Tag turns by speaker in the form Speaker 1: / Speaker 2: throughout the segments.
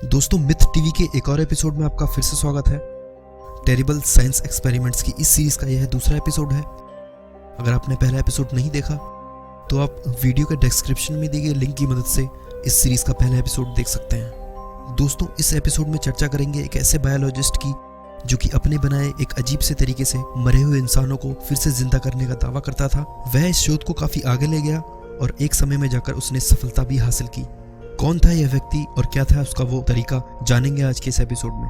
Speaker 1: दोस्तों, myth TV के एक और एपिसोड में आपका फिर से स्वागत है। टेरिबल साइंस एक्सपेरिमेंट्स की इस सीरीज का यह दूसरा एपिसोड है। अगर आपने पहला एपिसोड नहीं देखा तो आप वीडियो के डिस्क्रिप्शन में दिए गए लिंक की मदद से इस सीरीज का पहला एपिसोड देख सकते हैं। दोस्तों, इस एपिसोड में चर्चा करेंगे एक ऐसे बायोलॉजिस्ट की जो कि अपने बनाए एक अजीब से तरीके से मरे हुए इंसानों को फिर से जिंदा करने का दावा करता था। वह इस शोध को काफी आगे ले गया और एक समय में जाकर उसने सफलता भी हासिल की। कौन था यह व्यक्ति और क्या था उसका वो तरीका, जानेंगे आज के इस एपिसोड में।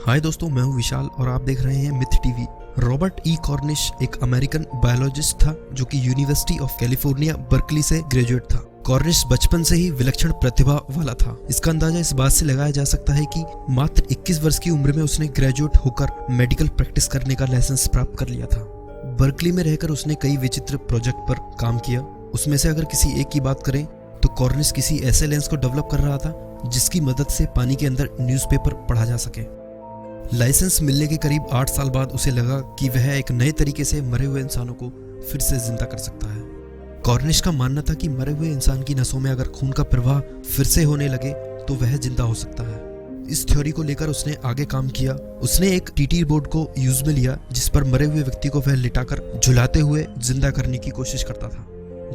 Speaker 1: हाय दोस्तों, मैं हूं विशाल और आप देख रहे हैं myth TV. Robert E Cornish एक अमेरिकन बायोलॉजिस्ट था जो कि यूनिवर्सिटी ऑफ कैलिफोर्निया बर्कली से ग्रेजुएट था। कॉर्निश बचपन से ही विलक्षण प्रतिभा वाला था। इसका अंदाजा इस बात से लगाया जा सकता है कि मात्र 21 वर्ष की उम्र में उसने ग्रेजुएट होकर मेडिकल प्रैक्टिस करने का लाइसेंस प्राप्त कर लिया था। बर्कली में रहकर उसने कई विचित्र प्रोजेक्ट पर काम किया। उसमें से अगर किसी एक की बात करें तो कॉर्निश किसी ऐसे लेंस को डेवलप कर रहा था जिसकी मदद से पानी के अंदर न्यूज़पेपर पढ़ा जा सके। लाइसेंस मिलने के करीब 8 साल बाद उसे लगा कि वह एक नए तरीके से मरे हुए इंसानों को फिर से जिंदा कर सकता है। कॉर्निश का मानना था कि मरे हुए इंसान की नसों में अगर खून का प्रवाह फिर से होने लगे तो वह जिंदा हो सकता है। इस थ्योरी को लेकर उसने आगे काम किया। उसने एक टीटी बोर्ड को यूज में लिया जिस पर मरे हुए व्यक्ति को वह लिटाकर झुलाते हुए जिंदा करने की कोशिश करता था।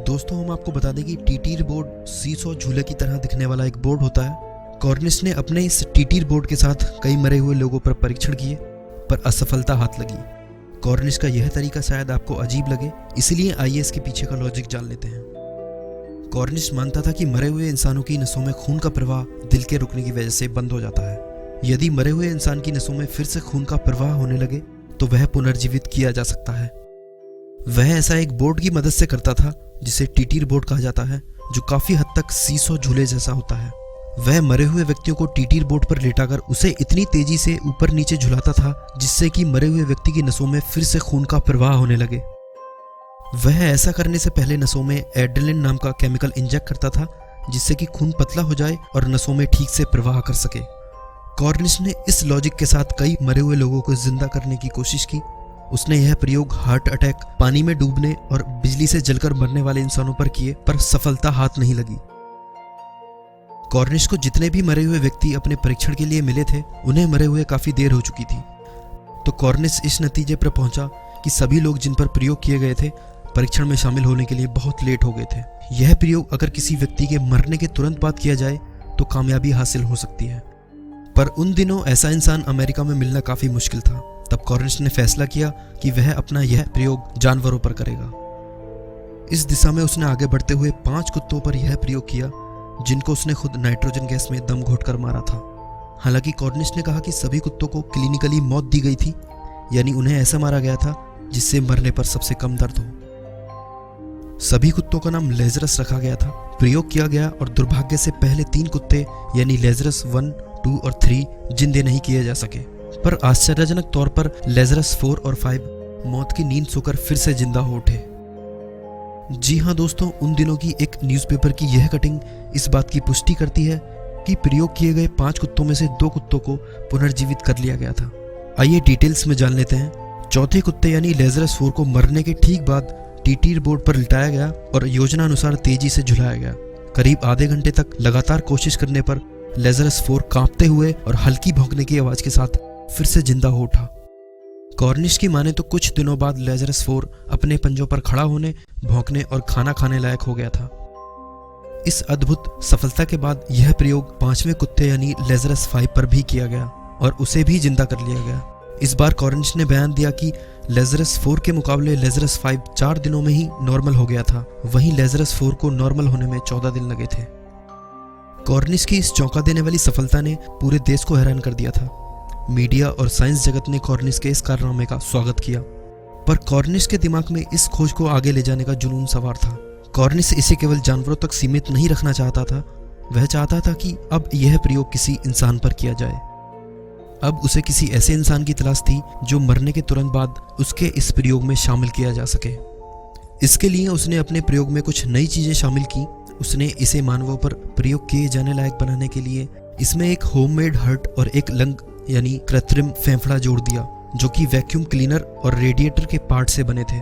Speaker 1: दोस्तों, हम आपको बता दें कि टीटी बोर्ड सीसो झूले की तरह दिखने वाला एक बोर्ड होता है। कॉर्निश ने अपने इस टीटी बोर्ड के साथ कई मरे हुए लोगों पर परीक्षण किए पर असफलता हाथ लगी। कॉर्निश का यह तरीका शायद आपको अजीब लगे, इसलिए आइए इसके पीछे का लॉजिक जान लेते हैं। कॉर्निश मानता था कि मरे हुए इंसानों की नसों में खून का प्रवाह दिल के रुकने की वजह से बंद हो जाता है। यदि मरे हुए इंसान की नसों में फिर से खून का प्रवाह होने लगे तो वह पुनर्जीवित किया जा सकता है। वह ऐसा एक बोर्ड की मदद से करता था जिसे टीटी बोर्ड कहा जाता है, जो काफी हद तक सीसो झूले जैसा होता है। वह मरे हुए व्यक्तियों को टीटी बोर्ड पर लेटाकर उसे इतनी तेजी से ऊपर नीचे झुलाता था जिससे कि मरे हुए व्यक्ति की नसों में फिर से खून का प्रवाह होने लगे। वह ऐसा करने से पहले नसों में एड्रेनलिन नाम का केमिकल इंजेक्ट करता था जिससे कि खून पतला हो जाए और नसों में ठीक से प्रवाह कर सके। कॉर्निश ने इस लॉजिक के साथ कई मरे हुए लोगों को जिंदा करने की कोशिश की। उसने यह प्रयोग हार्ट अटैक, पानी में डूबने और बिजली से जलकर मरने वाले इंसानों पर किए पर सफलता हाथ नहीं लगी। कॉर्निश को जितने भी मरे हुए व्यक्ति अपने परीक्षण के लिए मिले थे उन्हें मरे हुए काफी देर हो चुकी थी। तो कॉर्निश इस नतीजे पर पहुंचा कि सभी लोग जिन पर प्रयोग किए गए थे परीक्षण में शामिल होने के लिए बहुत लेट हो गए थे। यह प्रयोग अगर किसी व्यक्ति के मरने के तुरंत बाद किया जाए तो कामयाबी हासिल हो सकती है, पर उन दिनों ऐसा इंसान अमेरिका में मिलना काफी मुश्किल था। तब कॉर्निश ने फैसला किया कि वह अपना यह प्रयोग जानवरों पर करेगा। इस दिशा में उसने आगे बढ़ते हुए 5 कुत्तों पर यह प्रयोग किया जिनको उसने खुद नाइट्रोजन गैस में दम घोटकर मारा था। हालांकि कॉर्निश ने कहा कि सभी कुत्तों को क्लिनिकली मौत दी गई थी, यानी उन्हें ऐसा मारा गया था जिससे मरने पर सबसे कम दर्द हो। सभी कुत्तों का नाम लेजरस रखा गया था। प्रयोग किया गया और दुर्भाग्य से पहले 3 कुत्ते यानी लेजरस 1, 2 और 3 जिंदे नहीं किए जा सके, पर आश्चर्यजनक तौर पर लेजरस 4 और 5 मौत की नींद सोकर फिर से जिंदा हो उठे। जी हाँ दोस्तों, उन दिनों की एक न्यूज़पेपर की यह कटिंग इस बात की पुष्टि करती है कि प्रयोग किए गए 5 कुत्तों में से 2 कुत्तों को पुनर्जीवित कर लिया गया था। आइए डिटेल्स में जान लेते हैं। चौथे कुत्ते यानी लेजरस 4 को मरने के ठीक बाद टीटी बोर्ड पर लिटाया गया और योजना अनुसार तेजी से झुलाया गया। करीब आधे घंटे तक लगातार कोशिश करने पर लेजरस 4 कांपते हुए और हल्की भौंकने की आवाज के साथ फिर से जिंदा हो उठा। कॉर्निश की माने तो कुछ दिनों बाद लेजरस 4 अपने पंजों पर खड़ा होने, भौंकने और खाना खाने लायक हो गया था। इस अद्भुत सफलता के बाद यह प्रयोग 5वें कुत्ते यानी लेजरस 5 पर भी किया गया और उसे भी जिंदा कर लिया गया। इस बार कॉर्निश ने बयान दिया कि लेजरस 4 के मुकाबले लेजरस 5 4 दिनों में ही नॉर्मल हो गया था, वहीं लेजरस 4 को नॉर्मल होने में 14 दिन लगे थे। कॉर्निश की इस चौंका देने वाली सफलता ने पूरे देश को हैरान कर दिया था। मीडिया और साइंस जगत ने कॉर्निश के इस कारनामे का स्वागत किया, पर कॉर्निश के दिमाग में इस खोज को आगे ले जाने का जुनून सवार था। कॉर्निश इसे केवल जानवरों तक सीमित नहीं रखना चाहता था, वह चाहता था कि अब यह प्रयोग किसी इंसान पर किया जाए। अब उसे किसी ऐसे इंसान की तलाश थी जो मरने के तुरंत बाद उसके इस प्रयोग में शामिल किया जा सके। इसके लिए उसने अपने प्रयोग में कुछ नई चीजें शामिल की। उसने इसे मानवों पर प्रयोग किए जाने लायक बनाने के लिए इसमें एक होममेड हार्ट और एक लंग यानी कृत्रिम फेफड़ा जोड़ दिया, जो कि वैक्यूम क्लीनर और रेडिएटर के पार्ट से बने थे।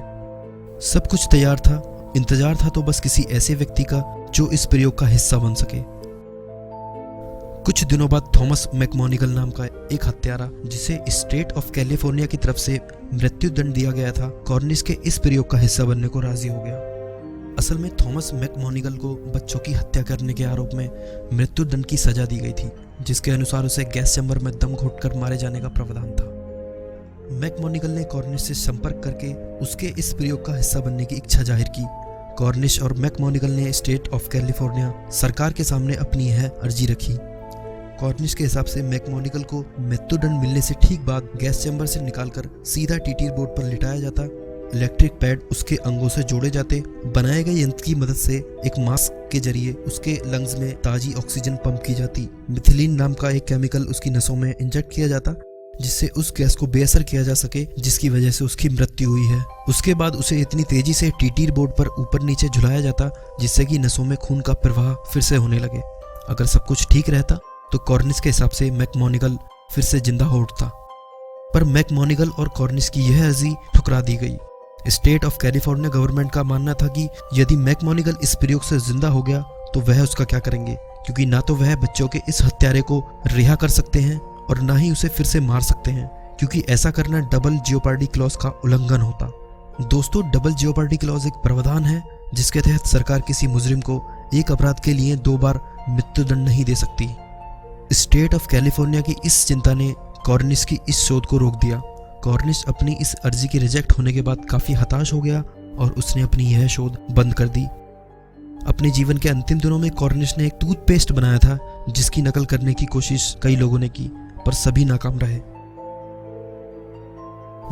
Speaker 1: सब कुछ तैयार था, इंतजार था तो बस किसी ऐसे व्यक्ति का जो इस प्रयोग का हिस्सा बन सके। कुछ दिनों बाद थॉमस मैकमोनिगल नाम का एक हत्यारा, जिसे स्टेट ऑफ कैलिफोर्निया की तरफ से मृत्युदंड दिया गया था, कॉर्निश के इस प्रयोग का हिस्सा बनने को राजी हो गया। असल में थॉमस मैकमोनिगल को बच्चों की हत्या करने के आरोप में मृत्युदंड की सजा दी गई थी, जिसके अनुसार उसे गैस चैम्बर में दम घोटकर मारे जाने का प्रावधान था। मैकमोनिगल ने कॉर्निश से संपर्क करके उसके इस प्रयोग का हिस्सा बनने की इच्छा जाहिर की। कॉर्निश और मैकमोनिगल ने स्टेट ऑफ कैलिफोर्निया सरकार के सामने अपनी यह अर्जी रखी। कॉर्निश के हिसाब से मैकमोनिगल को मृत्युदंड मिलने से ठीक बाद गैस चैम्बर से निकालकर सीधा टीटीर बोर्ड पर लिटाया जाता, इलेक्ट्रिक पैड उसके अंगों से जोड़े जाते, बनाए गए यंत्र की मदद से एक मास्क के जरिए उसके लंग्स में ताजी ऑक्सीजन पंप की जाती, मिथिलीन नाम का एक केमिकल उसकी नसों में इंजेक्ट किया जाता, जिससे उस गैस को बेअसर किया जा सके, जिसकी वजह से उसकी मृत्यु हुई है। उसके बाद उसे इतनी तेजी से टीटीर बोर्ड पर ऊपर नीचे झुलाया जाता जिससे कि नसों में खून का प्रवाह फिर से होने लगे। अगर सब कुछ ठीक रहता तो कॉर्निश के हिसाब से मैकमोनिगल फिर से जिंदा हो उठता, पर मैकमोनिगल और कॉर्निश की यह अर्जी ठुकरा दी गई। स्टेट ऑफ कैलिफोर्निया गवर्नमेंट का मानना था कि यदि मैकमोनिगल इस प्रयोग से जिंदा हो गया तो वह उसका क्या करेंगे, क्योंकि ना तो वह बच्चों के इस हत्यारे को रिहा कर सकते हैं और ना ही उसे फिर से मार सकते हैं, क्योंकि ऐसा करना डबल जियोपार्डी क्लॉज का उल्लंघन होता। दोस्तों, डबल जियोपार्डी क्लॉज एक प्रावधान है जिसके तहत सरकार किसी मुजरिम को एक अपराध के लिए 2 बार मृत्युदंड नहीं दे सकती। स्टेट ऑफ कैलिफोर्निया की इस चिंता ने कॉर्निश की इस शोध को रोक दिया। कॉर्निश अपनी इस अर्जी के रिजेक्ट होने के बाद काफी हताश हो गया और उसने अपनी यह शोध बंद कर दी। अपने जीवन के अंतिम दिनों में कॉर्निश ने एक टूथपेस्ट बनाया था जिसकी नकल करने की कोशिश कई लोगों ने की, पर सभी नाकाम रहे।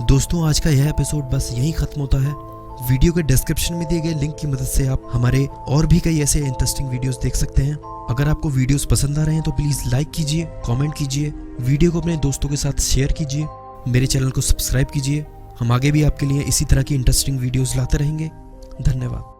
Speaker 1: दोस्तों, आज का यह एपिसोड बस यहीं खत्म होता है। वीडियो के डिस्क्रिप्शन में दिए गए लिंक की मदद से आप हमारे और भी कई ऐसे इंटरेस्टिंग वीडियोस देख सकते हैं। अगर आपको वीडियोस पसंद आ रहे हैं तो प्लीज लाइक कीजिए, कमेंट कीजिए, वीडियो को अपने दोस्तों के साथ शेयर कीजिए, मेरे चैनल को सब्सक्राइब कीजिए। हम आगे भी आपके लिए इसी तरह की इंटरेस्टिंग वीडियोस लाते रहेंगे। धन्यवाद।